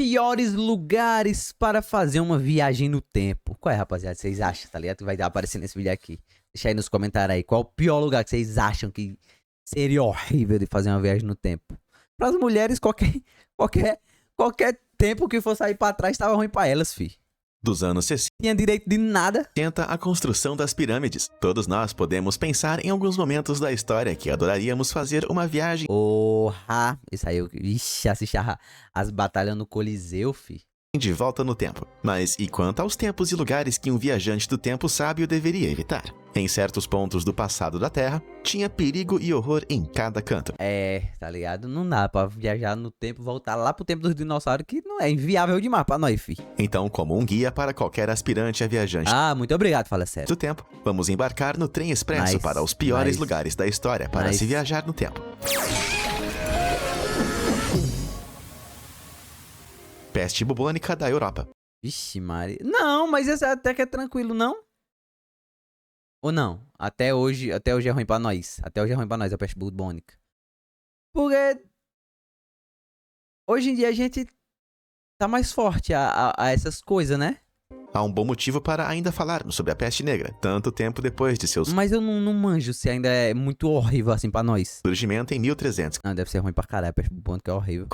Piores lugares para fazer uma viagem no tempo. Qual é, rapaziada? Vocês acham, tá ligado? Vai aparecer nesse vídeo aqui. Deixa aí nos comentários aí. Qual o pior lugar que vocês acham que seria horrível de fazer uma viagem no tempo? Para as mulheres, qualquer tempo que for sair pra trás tava ruim pra elas, fi. Dos anos 60 Tinha direito de nada. a construção das pirâmides. Todos nós podemos pensar em alguns momentos da história que adoraríamos fazer uma viagem Porra. Isso aí, ixi, assistir as batalhas no Coliseu, fi. de volta no tempo. Mas e quanto aos tempos e lugares que um viajante do tempo sábio deveria evitar? Em certos pontos do passado da Terra, tinha perigo e horror em cada canto. É, tá ligado? Não dá pra viajar no tempo, voltar lá pro tempo dos dinossauros, que não é inviável demais pra nós, fi. Então, como um guia para qualquer aspirante a viajante Ah, muito obrigado, fala sério. do tempo, vamos embarcar no trem expresso Nice, para os piores nice. lugares da história para Nice. se viajar no tempo. Peste bubônica da Europa. Vixe, Maria. Não, mas esse até que é tranquilo, não? Ou não? Até hoje é ruim pra nós. Até hoje é ruim pra nós, a peste bubônica. Porque hoje em dia a gente tá mais forte a essas coisas, né? Há um bom motivo para ainda falarmos sobre a peste negra, tanto tempo depois de seu Mas eu não manjo se ainda é muito horrível assim pra nós. surgimento em 1347. Não, deve ser ruim pra caralho, a peste bubônica é horrível.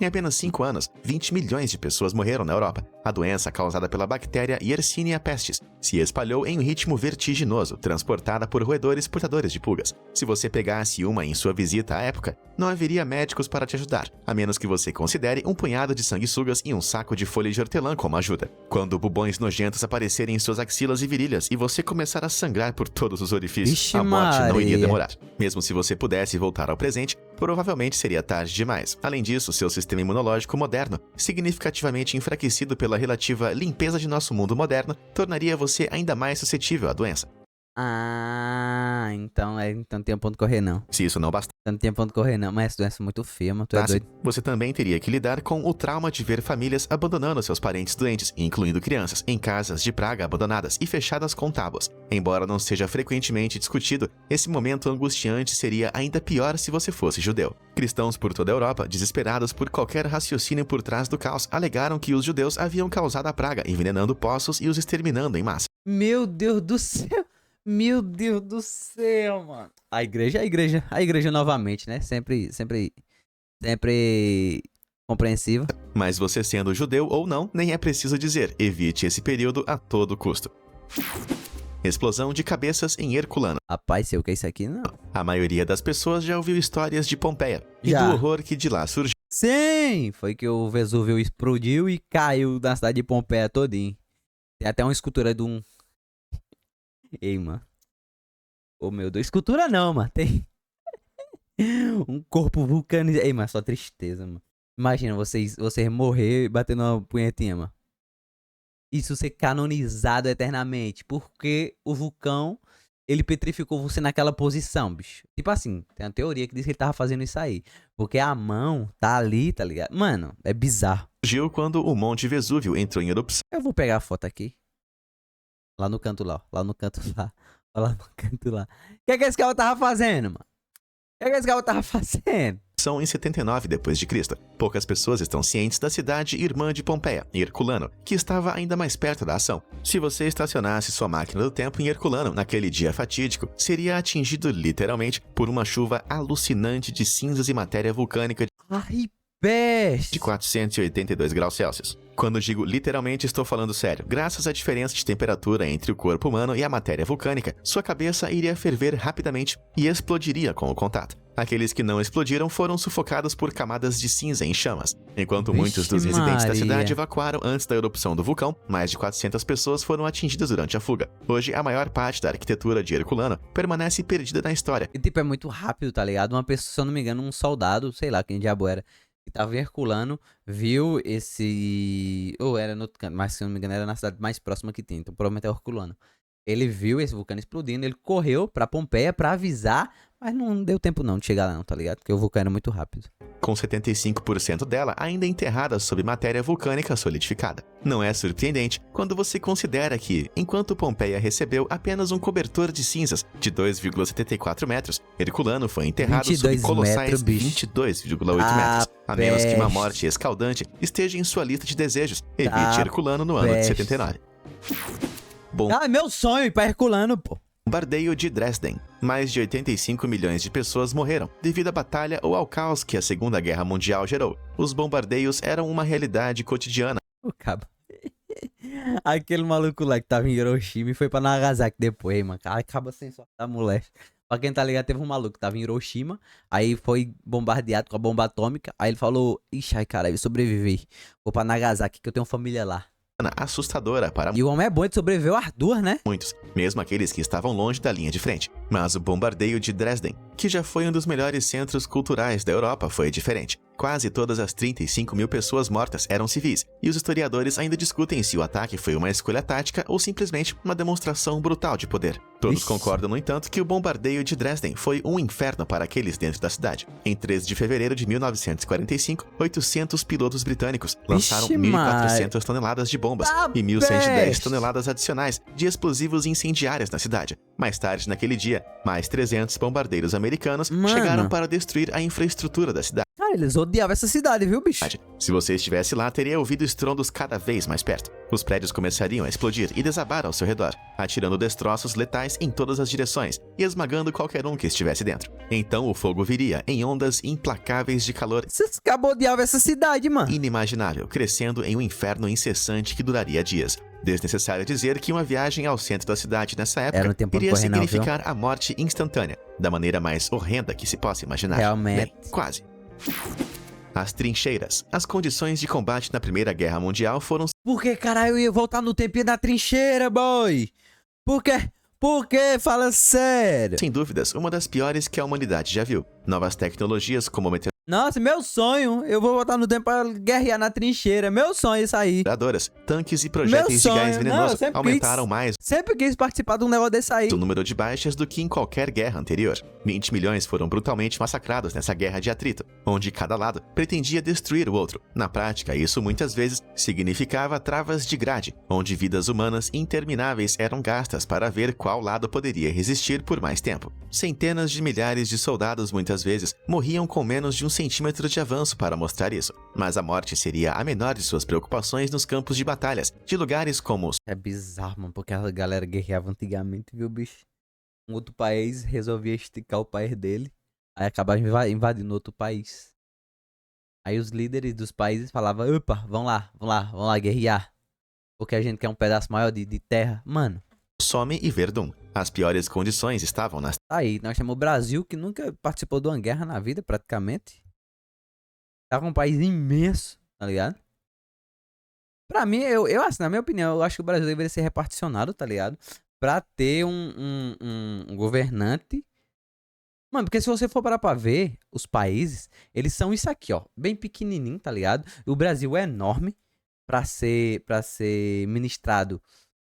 Em apenas 5 anos, 20 milhões de pessoas morreram na Europa. A doença, causada pela bactéria Yersinia pestis, se espalhou em um ritmo vertiginoso, transportada por roedores portadores de pulgas. Se você pegasse uma em sua visita à época, não haveria médicos para te ajudar, a menos que você considere um punhado de sanguessugas e um saco de folha de hortelã como ajuda. Quando bubões nojentos aparecerem em suas axilas e virilhas e você começar a sangrar por todos os orifícios, Vixe, a morte não iria Maria. demorar. Mesmo se você pudesse voltar ao presente, provavelmente seria tarde demais. Além disso, seu sistema imunológico moderno, significativamente enfraquecido pela relativa limpeza de nosso mundo moderno, tornaria você ainda mais suscetível à doença. Ah, então não tem ponto de correr não. Se isso não bastasse, Não tem ponto de correr não, mas essa doença é muito feia, mano. Tu é doido. você também teria que lidar com o trauma de ver famílias abandonando seus parentes doentes, incluindo crianças, em casas de praga abandonadas e fechadas com tábuas. Embora não seja frequentemente discutido, esse momento angustiante seria ainda pior se você fosse judeu. Cristãos por toda a Europa, desesperados por qualquer raciocínio por trás do caos, alegaram que os judeus haviam causado a praga, envenenando poços e os exterminando em massa. Meu Deus do céu. Meu Deus do céu, mano. A igreja novamente, né? Sempre compreensiva. Mas você sendo judeu ou não, nem é preciso dizer, evite esse período a todo custo. Explosão de cabeças em Herculano. Rapaz, sei o que é isso aqui, não. A maioria das pessoas já ouviu histórias de Pompeia e Já. do horror que de lá surgiu. Sim, foi que o Vesúvio explodiu e caiu na cidade de Pompeia todinho. Tem até uma escultura de um... Ei, mano. Ô, meu Deus. Escultura não, mano. Tem um corpo vulcanizado. Ei, mas só tristeza, mano. Imagina vocês morrer batendo uma punhetinha, mano. Isso ser canonizado eternamente. Porque o vulcão, ele petrificou você naquela posição, bicho. Tipo assim, tem uma teoria que diz que ele tava fazendo isso aí. Porque a mão tá ali, tá ligado? Mano, é bizarro. Surgiu quando o Monte Vesúvio entrou em erupção. Eu vou pegar a foto aqui. Lá no canto lá, ó. Lá no canto lá. Ó, lá no canto lá. O que esse cara tava fazendo, mano? O que esse cara tava fazendo? Em 79 d.C. Poucas pessoas estão cientes da cidade irmã de Pompeia, Herculano, que estava ainda mais perto da ação. Se você estacionasse sua máquina do tempo em Herculano naquele dia fatídico, seria atingido literalmente por uma chuva alucinante de cinzas e matéria vulcânica Ai, peste. de 482 graus Celsius. Quando digo literalmente, estou falando sério. Graças à diferença de temperatura entre o corpo humano e a matéria vulcânica, sua cabeça iria ferver rapidamente e explodiria com o contato. Aqueles que não explodiram foram sufocados por camadas de cinza em chamas. Enquanto muitos dos Vixe residentes da Maria. cidade evacuaram antes da erupção do vulcão, mais de 400 pessoas foram atingidas durante a fuga. Hoje, a maior parte da arquitetura de Herculano permanece perdida na história. E tipo, é muito rápido, tá ligado? Uma pessoa, se eu não me engano, um soldado, sei lá quem diabo era, que tava em Herculano, viu esse... Ou era no outro canto, mas se eu não me engano era na cidade mais próxima que tinha, então provavelmente é Herculano. Ele viu esse vulcão explodindo, ele correu pra Pompeia pra avisar Mas não deu tempo não de chegar lá não, tá ligado? Porque o vulcão era muito rápido. Com 75% dela ainda enterrada sob matéria vulcânica solidificada. Não é surpreendente quando você considera que, enquanto Pompeia recebeu apenas um cobertor de cinzas de 2,74 metros, Herculano foi enterrado sob 22 colossais metros, bicho. 22,8 metros. A menos que uma morte escaldante esteja em sua lista de desejos, evite Herculano no ano de 79. Ah, meu sonho ir pra Herculano, pô. Bombardeio de Dresden. Mais de 85 milhões de pessoas morreram devido à batalha ou ao caos que a Segunda Guerra Mundial gerou. Os bombardeios eram uma realidade cotidiana. O cabo. Aquele maluco lá que tava em Hiroshima e foi pra Nagasaki depois, mano. Acaba sem sorte da mulher. Pra quem tá ligado, teve um maluco que tava em Hiroshima, aí foi bombardeado com a bomba atômica, aí ele falou, ixi, ai caralho, eu sobrevivi. Vou pra Nagasaki que eu tenho família lá. Assustadora para E o homem é bom de sobreviver às duas, né? muitos, mesmo aqueles que estavam longe da linha de frente. Mas o bombardeio de Dresden, que já foi um dos melhores centros culturais da Europa, foi diferente. Quase todas as 35 mil pessoas mortas eram civis, e os historiadores ainda discutem se o ataque foi uma escolha tática ou simplesmente uma demonstração brutal de poder. Todos Ixi. concordam, no entanto, que o bombardeio de Dresden foi um inferno para aqueles dentro da cidade. Em 13 de fevereiro de 1945, 800 pilotos britânicos lançaram Vixe, 1.400 toneladas de bombas e 1.110 toneladas adicionais de explosivos incendiários na cidade. Mais tarde naquele dia, mais 300 bombardeiros americanos chegaram para destruir a infraestrutura da cidade. Cara, eles odiavam essa cidade, viu, bicho? Se você estivesse lá, teria ouvido estrondos cada vez mais perto. Os prédios começariam a explodir e desabar ao seu redor, atirando destroços letais em todas as direções e esmagando qualquer um que estivesse dentro. Então o fogo viria em ondas implacáveis de calor Vocês acabam odiavam essa cidade, mano. inimaginável, crescendo em um inferno incessante que duraria dias. Desnecessário dizer que uma viagem ao centro da cidade nessa Era época um tempo iria correr, não, significar a morte instantânea, da maneira mais horrenda que se possa imaginar. Realmente. Bem, quase. As trincheiras. As condições de combate na Primeira Guerra Mundial foram Por que, caralho, eu ia voltar no tempinho da trincheira, boy? Por quê? Por quê? Fala sério. sem dúvidas, uma das piores que a humanidade já viu. Novas tecnologias como Nossa, meu sonho. Eu vou voltar no tempo pra guerrear na trincheira. Meu sonho é isso aí. metralhadoras, tanques e projéteis de sonho. gás Não, venenoso eu sempre aumentaram quis. mais Sempre quis participar de um negócio desse aí. o número de baixas do que em qualquer guerra anterior. 20 milhões foram brutalmente massacrados nessa guerra de atrito, onde cada lado pretendia destruir o outro. Na prática, isso muitas vezes significava travas de grade, onde vidas humanas intermináveis eram gastas para ver qual lado poderia resistir por mais tempo. Centenas de milhares de soldados muitas vezes morriam com menos de 1 centímetro de avanço para mostrar isso, mas a morte seria a menor de suas preocupações nos campos de batalhas, de lugares como os É bizarro, mano, porque a galera guerreava antigamente, viu, bicho? Um outro país resolvia esticar o país dele, aí acabava invadindo outro país. Aí os líderes dos países falavam, opa, vamos lá guerrear. Porque a gente quer um pedaço maior de terra. Mano, Somme e Verdun. As piores condições estavam nas tá aí, nós temos o Brasil, que nunca participou de uma guerra na vida, praticamente. Tava um país imenso, tá ligado? Pra mim, eu assim, na minha opinião, eu acho que o Brasil deveria ser reparticionado, tá ligado? Pra ter um governante. Mano, porque se você for parar pra ver, os países, eles são isso aqui, ó. Bem pequenininho, tá ligado? O Brasil é enorme pra ser ministrado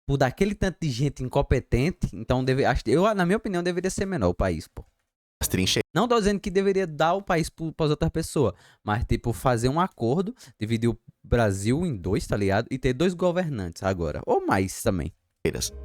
por daquele tanto de gente incompetente. Então, na minha opinião, deveria ser menor o país, pô. trincheiras. Não tô dizendo que deveria dar o país pras outras pessoas, mas, tipo, fazer um acordo, dividir o Brasil em dois, tá ligado? E ter 2 governantes agora, ou mais também.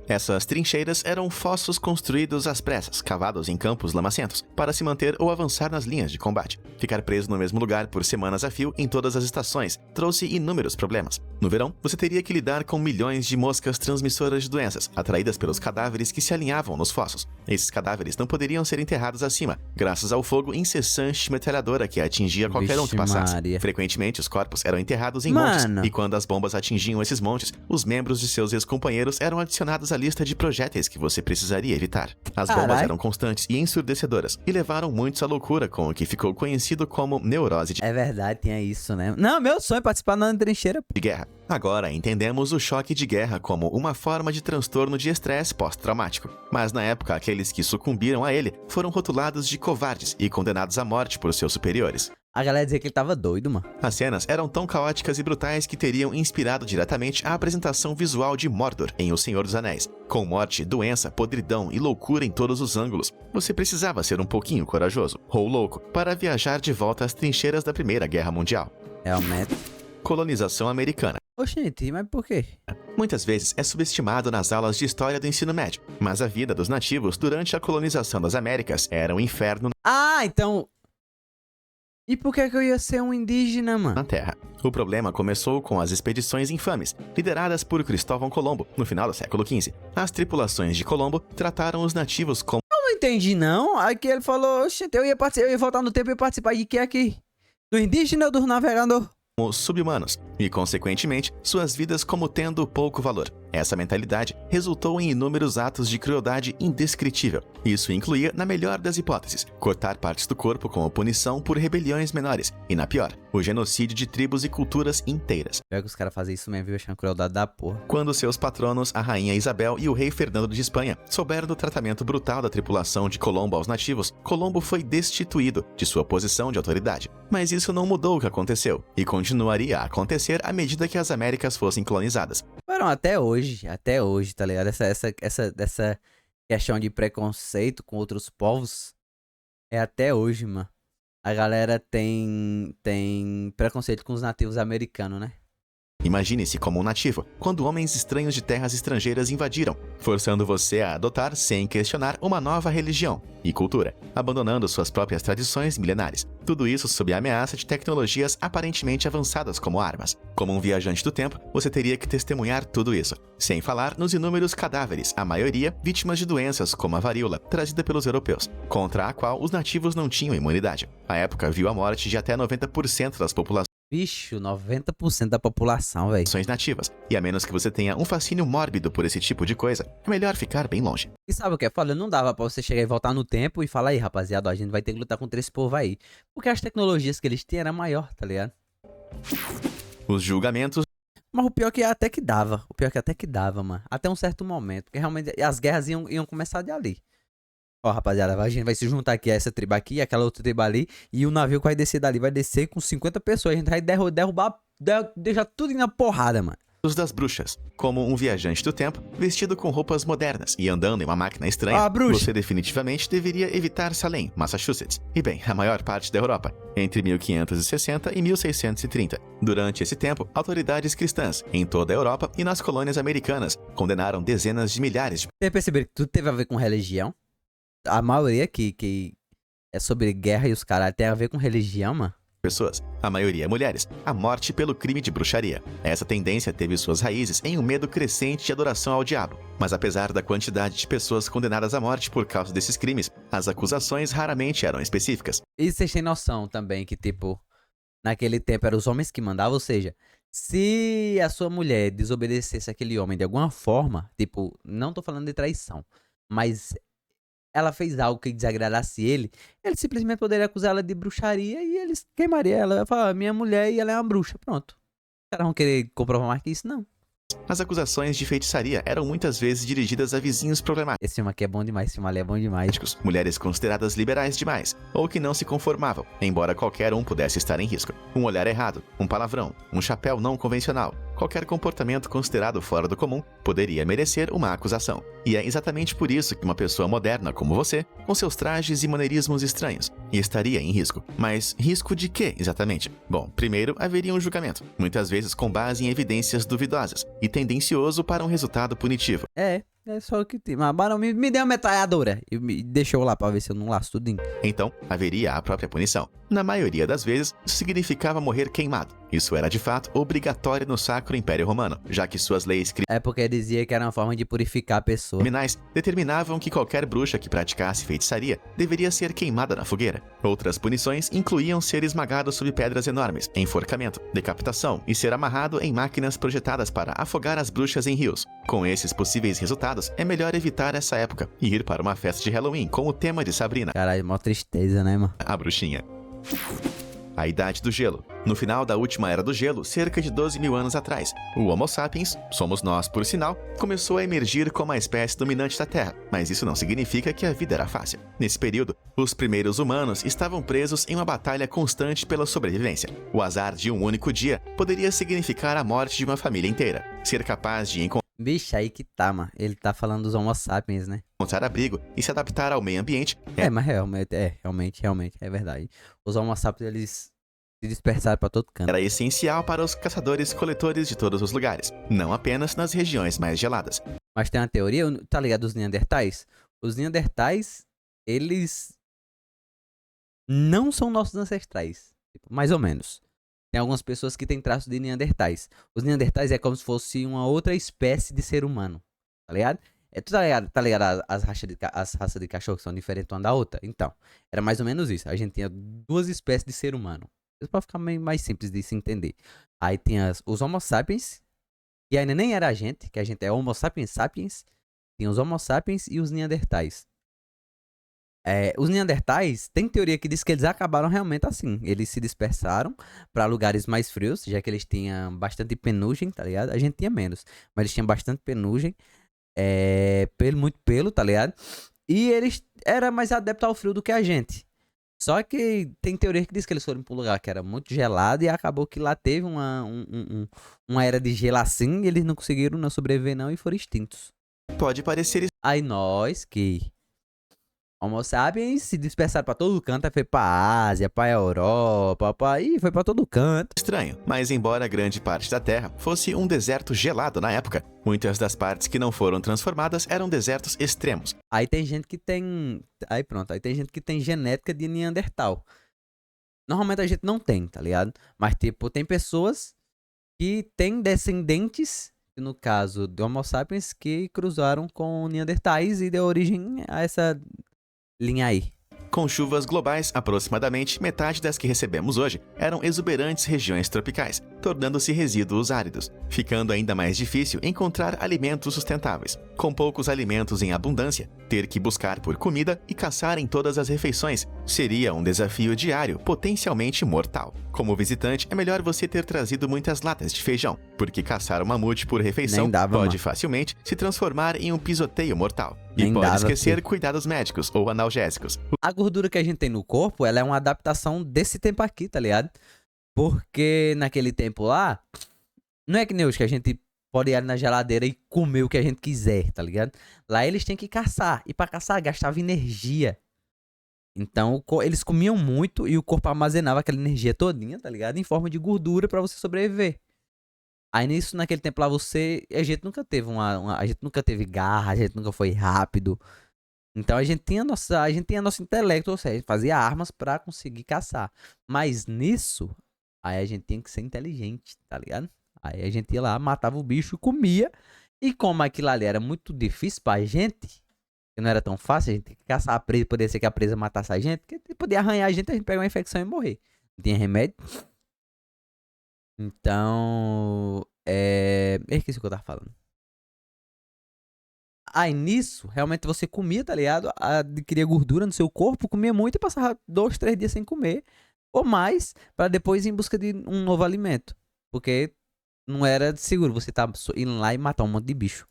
Essas trincheiras eram fossos construídos às pressas, cavados em campos lamacentos, para se manter ou avançar nas linhas de combate. Ficar preso no mesmo lugar por semanas a fio em todas as estações trouxe inúmeros problemas. No verão, você teria que lidar com milhões de moscas transmissoras de doenças, atraídas pelos cadáveres que se alinhavam nos fossos. Esses cadáveres não poderiam ser enterrados acima, graças ao fogo incessante de metralhadora que atingia qualquer um que Vixe passasse. Maria. Frequentemente, os corpos eram enterrados em Mano. montes, e quando as bombas atingiam esses montes, os membros de seus ex-companheiros eram adicionados à lista de projéteis que você precisaria evitar. As bombas Carai. eram constantes e ensurdecedoras, e levaram muitos à loucura com o que ficou conhecido como neurose É verdade, tinha isso, né? Não, meu sonho é participar na trincheira, pô. de guerra. Agora entendemos o choque de guerra como uma forma de transtorno de estresse pós-traumático. Mas na época, aqueles que sucumbiram a ele foram rotulados de covardes e condenados à morte por seus superiores. A galera dizia que ele tava doido, mano. As cenas eram tão caóticas e brutais que teriam inspirado diretamente a apresentação visual de Mordor em O Senhor dos Anéis. Com morte, doença, podridão e loucura em todos os ângulos, você precisava ser um pouquinho corajoso, ou louco, para viajar de volta às trincheiras da Primeira Guerra Mundial. Realmente. Colonização americana. Oxente, mas por quê? Muitas vezes é subestimado nas aulas de história do ensino médio, mas a vida dos nativos durante a colonização das Américas era um inferno Ah, então... E por que eu ia ser um indígena, mano? na Terra. O problema começou com as expedições infames, lideradas por Cristóvão Colombo, no final do século XV. As tripulações de Colombo trataram os nativos como Não entendi, não. Aqui ele falou, oxente, eu ia voltar no tempo e participar de que aqui? Do indígena ou do navegador? subhumanos, e, consequentemente, suas vidas como tendo pouco valor. Essa mentalidade resultou em inúmeros atos de crueldade indescritível. Isso incluía, na melhor das hipóteses, cortar partes do corpo como punição por rebeliões menores, e, na pior, o genocídio de tribos e culturas inteiras. Pior que os caras fazem isso mesmo, viu? Achando crueldade da porra. Quando seus patronos, a rainha Isabel e o rei Fernando de Espanha, souberam do tratamento brutal da tripulação de Colombo aos nativos, Colombo foi destituído de sua posição de autoridade. Mas isso não mudou o que aconteceu, e continuaria a acontecer à medida que as Américas fossem colonizadas. Foram até hoje, tá ligado? Essa questão de preconceito com outros povos é até hoje, mano. A galera tem preconceito com os nativos americanos, né? Imagine-se como um nativo, quando homens estranhos de terras estrangeiras invadiram, forçando você a adotar, sem questionar, uma nova religião e cultura, abandonando suas próprias tradições milenares. Tudo isso sob a ameaça de tecnologias aparentemente avançadas como armas. Como um viajante do tempo, você teria que testemunhar tudo isso, sem falar nos inúmeros cadáveres, a maioria vítimas de doenças como a varíola, trazida pelos europeus, contra a qual os nativos não tinham imunidade. A época viu a morte de até 90% das populações Bicho, 90% da população, velho. nativas, e a menos que você tenha um fascínio mórbido por esse tipo de coisa, é melhor ficar bem longe. E sabe o que é foda? Não dava pra você chegar e voltar no tempo e falar, aí, rapaziada, ó, a gente vai ter que lutar contra esse povo aí. Porque as tecnologias que eles tinham eram maior, tá ligado? Os julgamentos Mas o pior que até que dava. O pior que até que dava, mano. Até um certo momento. Porque realmente as guerras iam começar de ali. Ó, rapaziada, a gente vai se juntar aqui a essa tribo aqui, aquela outra tribo ali. E o navio que vai descer dali vai descer com 50 pessoas. A gente vai derrubar, deixar tudo na porrada, mano. das bruxas, como um viajante do tempo vestido com roupas modernas e andando em uma máquina estranha. Ah, bruxa. Você definitivamente deveria evitar Salem, Massachusetts, e bem, a maior parte da Europa, entre 1560 e 1630. Durante esse tempo, autoridades cristãs em toda a Europa e nas colônias americanas condenaram dezenas de milhares de Você percebeu que tudo teve a ver com religião? A maioria que é sobre guerra e os caras tem a ver com religião, mano. pessoas, a maioria mulheres, à morte pelo crime de bruxaria. Essa tendência teve suas raízes em um medo crescente de adoração ao diabo. Mas apesar da quantidade de pessoas condenadas à morte por causa desses crimes, as acusações raramente eram específicas. E vocês têm noção também que, tipo, naquele tempo eram os homens que mandavam, ou seja, se a sua mulher desobedecesse aquele homem de alguma forma, tipo, não tô falando de traição, mas ela fez algo que desagradasse ele simplesmente poderia acusar ela de bruxaria e eles queimariam ela. Falar, minha mulher e ela é uma bruxa, pronto. Os caras vão querer comprovar mais que isso, não. As acusações de feitiçaria eram muitas vezes dirigidas a vizinhos problemáticos, Esse filme aqui é bom demais, esse filme ali é bom demais. mulheres consideradas liberais demais, ou que não se conformavam, embora qualquer um pudesse estar em risco. Um olhar errado, um palavrão, um chapéu não convencional, qualquer comportamento considerado fora do comum poderia merecer uma acusação. E é exatamente por isso que uma pessoa moderna como você, com seus trajes e maneirismos estranhos, estaria em risco. Mas risco de quê, exatamente? Bom, primeiro haveria um julgamento, muitas vezes com base em evidências duvidosas, e tendencioso para um resultado punitivo. É só o que tem. Mas, Barão, me deu uma metralhadora e me deixou lá pra ver se eu não laço tudinho. Então, haveria a própria punição. Na maioria das vezes, isso significava morrer queimado. Isso era, de fato, obrigatório no Sacro Império Romano, já que suas leis É porque dizia que era uma forma de purificar a pessoa. criminais determinavam que qualquer bruxa que praticasse feitiçaria deveria ser queimada na fogueira. Outras punições incluíam ser esmagado sob pedras enormes, enforcamento, decapitação e ser amarrado em máquinas projetadas para afogar as bruxas em rios. Com esses possíveis resultados, é melhor evitar essa época e ir para uma festa de Halloween com o tema de Sabrina, Caralho, mó tristeza, né, mano? a bruxinha. A Idade do Gelo. No final da última era do gelo, cerca de 12 mil anos atrás, o Homo sapiens, somos nós por sinal, começou a emergir como a espécie dominante da Terra, mas isso não significa que a vida era fácil. Nesse período, os primeiros humanos estavam presos em uma batalha constante pela sobrevivência. O azar de um único dia poderia significar a morte de uma família inteira. Ser capaz de Bicho, aí que tá, mano. Ele tá falando dos Homo sapiens, né? encontrar abrigo e se adaptar ao meio ambiente Mas realmente, é verdade. Os Homo sapiens, eles se dispersaram pra todo canto. era essencial para os caçadores-coletores de todos os lugares, não apenas nas regiões mais geladas. Mas tem uma teoria, tá ligado, dos Neandertais? Os Neandertais, eles não são nossos ancestrais. Tipo, mais ou menos. Tem algumas pessoas que têm traços de Neandertais. Os Neandertais é como se fosse uma outra espécie de ser humano. Tá ligado? Tu tá ligado as raças de cachorro que são diferentes uma da outra? Então, era mais ou menos isso. A gente tinha duas espécies de ser humano. Isso pra ficar meio mais simples de se entender. Aí tinha os Homo sapiens, que ainda nem era a gente, que a gente é Homo sapiens sapiens. Tinha os Homo sapiens e os Neandertais. Os Neandertais, tem teoria que diz que eles acabaram realmente assim. Eles se dispersaram para lugares mais frios, já que eles tinham bastante penugem, tá ligado? A gente tinha menos, mas eles tinham bastante penugem. Muito pelo, tá ligado? E eles eram mais adeptos ao frio do que a gente. Só que tem teoria que diz que eles foram para um lugar que era muito gelado e acabou que lá teve uma era de gelo assim e eles não conseguiram não sobreviver não e foram extintos. Pode parecer Aí nós que Homo sapiens se dispersaram pra todo canto, aí foi pra Ásia, pra Europa, foi pra todo canto. estranho, mas embora grande parte da Terra fosse um deserto gelado na época, muitas das partes que não foram transformadas eram desertos extremos. Aí tem gente que tem... Aí tem gente que tem genética de Neandertal. Normalmente a gente não tem, tá ligado? Mas tipo, tem pessoas que têm descendentes, no caso do Homo sapiens, que cruzaram com Neandertais e deu origem a essa linha aí. Com chuvas globais, aproximadamente metade das que recebemos hoje eram exuberantes regiões tropicais, tornando-se resíduos áridos, ficando ainda mais difícil encontrar alimentos sustentáveis. Com poucos alimentos em abundância, ter que buscar por comida e caçar em todas as refeições seria um desafio diário potencialmente mortal. Como visitante, é melhor você ter trazido muitas latas de feijão, porque caçar um mamute por refeição pode facilmente se transformar em um pisoteio mortal. E pode esquecer cuidados médicos ou analgésicos. A gordura que a gente tem no corpo, ela é uma adaptação desse tempo aqui, tá ligado? Porque naquele tempo lá, não é que nem hoje que a gente pode ir ali na geladeira e comer o que a gente quiser, tá ligado? Lá eles têm que caçar. E pra caçar gastava energia. Então eles comiam muito e o corpo armazenava aquela energia todinha, tá ligado? Em forma de gordura pra você sobreviver. Aí nisso, naquele tempo lá, a gente nunca teve a gente nunca teve garra, a gente nunca foi rápido. Então a gente tinha nosso intelecto, ou seja, a gente fazia armas pra conseguir caçar. Mas nisso, aí a gente tinha que ser inteligente, tá ligado? Aí a gente ia lá, matava o bicho e comia. E como aquilo ali era muito difícil pra gente, que não era tão fácil, a gente tinha que caçar a presa, poderia ser que a presa matasse a gente, porque podia arranhar a gente pegar uma infecção e morrer. Não tinha remédio. Então, esqueci o que eu tava falando. Aí nisso, realmente você comia, tá ligado? Adquiria gordura no seu corpo, comia muito e passava 2, 3 dias sem comer. Ou mais, pra depois ir em busca de um novo alimento. Porque não era seguro você tá indo lá e matar um monte de bicho.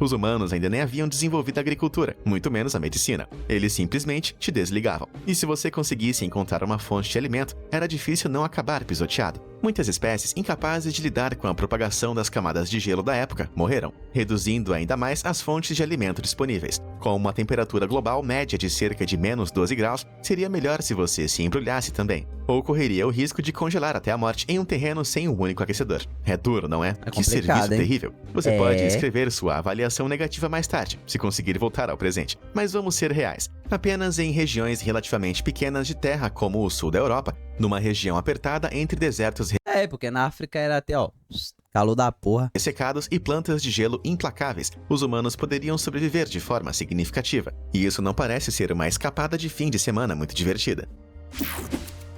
Os humanos ainda nem haviam desenvolvido a agricultura, muito menos a medicina. Eles simplesmente te desligavam. E se você conseguisse encontrar uma fonte de alimento, era difícil não acabar pisoteado. Muitas espécies incapazes de lidar com a propagação das camadas de gelo da época morreram, reduzindo ainda mais as fontes de alimento disponíveis. Com uma temperatura global média de cerca de menos 12 graus, seria melhor se você se embrulhasse também. Ou correria o risco de congelar até a morte em um terreno sem um único aquecedor. É duro, não é? Que serviço terrível. Você pode escrever sua avaliação negativa mais tarde, se conseguir voltar ao presente. Mas vamos ser reais. Apenas em regiões relativamente pequenas de terra, como o sul da Europa, numa região apertada entre desertos porque na África era até, calor da porra. ressecados e plantas de gelo implacáveis, os humanos poderiam sobreviver de forma significativa. E isso não parece ser uma escapada de fim de semana muito divertida.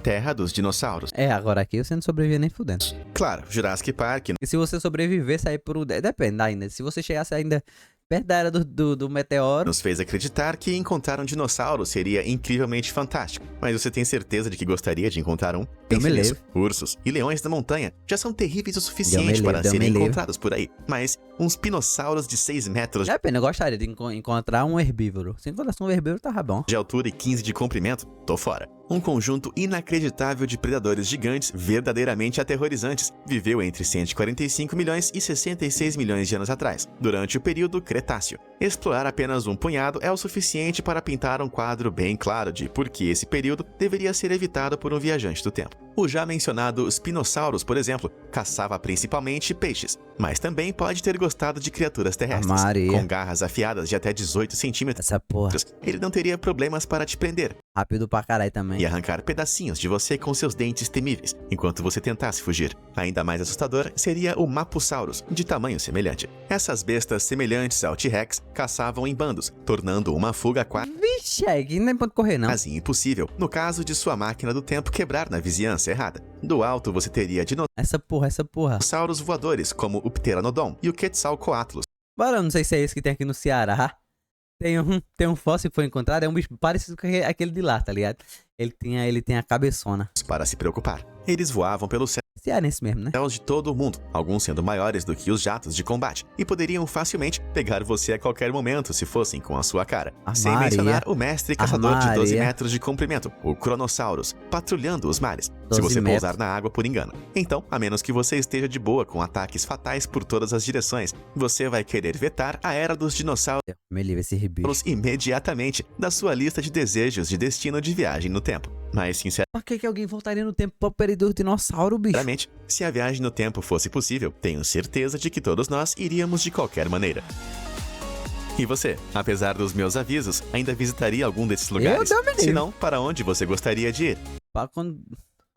Terra dos dinossauros. Agora aqui você não sobrevive nem fudendo. Claro, Jurassic Park. E se você sobrevivesse aí por... Depende ainda. Se você chegasse ainda perto da era do meteoro. Nos fez acreditar que encontrar um dinossauro seria incrivelmente fantástico. Mas você tem certeza de que gostaria de encontrar um? Pense nisso. Ursos e leões da montanha já são terríveis o suficiente para serem encontrados por aí. Mas uns pinossauros de 6 metros Depende, eu gostaria de encontrar um herbívoro. Se encontrasse um herbívoro, tava bom. de altura e 15 de comprimento, tô fora. Um conjunto inacreditável de predadores gigantes verdadeiramente aterrorizantes viveu entre 145 milhões e 66 milhões de anos atrás, durante o período Cretáceo. Explorar apenas um punhado é o suficiente para pintar um quadro bem claro de por que esse período deveria ser evitado por um viajante do tempo. O já mencionado Spinosaurus, por exemplo, caçava principalmente peixes, mas também pode ter gostado de criaturas terrestres. Com garras afiadas de até 18 centímetros, essa porra. ele não teria problemas para te prender. Rápido pra caralho também. E arrancar pedacinhos de você com seus dentes temíveis, enquanto você tentasse fugir. Ainda mais assustador seria o Mapusaurus, de tamanho semelhante. Essas bestas semelhantes ao T-Rex caçavam em bandos, tornando uma fuga Vixe, aqui nem pode correr não. quase impossível, no caso de sua máquina do tempo quebrar na vizinhança errada. Do alto você teria Essa porra. dinossauros voadores, como o Pteranodon e o Quetzalcoatlus. Bora, eu não sei se é esse que tem aqui no Ceará. Tem um fóssil que foi encontrado, é um bicho parecido com aquele de lá, tá ligado? Ele tem a cabeçona. Para se preocupar. Eles voavam pelo céu. Cearense mesmo, né? De todo o mundo, alguns sendo maiores do que os jatos de combate, e poderiam facilmente pegar você a qualquer momento se fossem com a sua cara. Sem mencionar o mestre caçador de 12 metros de comprimento, o Cronosaurus, patrulhando os mares, se você pousar na água por engano. Então, a menos que você esteja de boa com ataques fatais por todas as direções, você vai querer vetar a era dos dinossauros Me livre esse bicho. imediatamente da sua lista de desejos de destino de viagem no tempo. Mas, Por que alguém voltaria no tempo para o período do dinossauro, bicho? sinceramente, se a viagem no tempo fosse possível, tenho certeza de que todos nós iríamos de qualquer maneira. E você, apesar dos meus avisos, ainda visitaria algum desses lugares? Se não, para onde você gostaria de ir?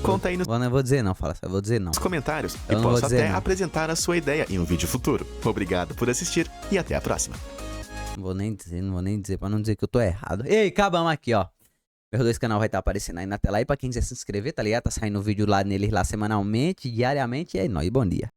Conta aí Não vou dizer não, eu vou dizer não. nos comentários e posso até apresentar a sua ideia em um vídeo futuro. Obrigado por assistir e até a próxima. Não vou nem dizer, pra não dizer que eu tô errado. Ei, acabamos aqui, ó. Meus dois canais vai estar aparecendo aí na tela aí pra quem quiser se inscrever, tá ligado? Tá saindo vídeo lá neles lá semanalmente, diariamente. E aí, nóis, bom dia.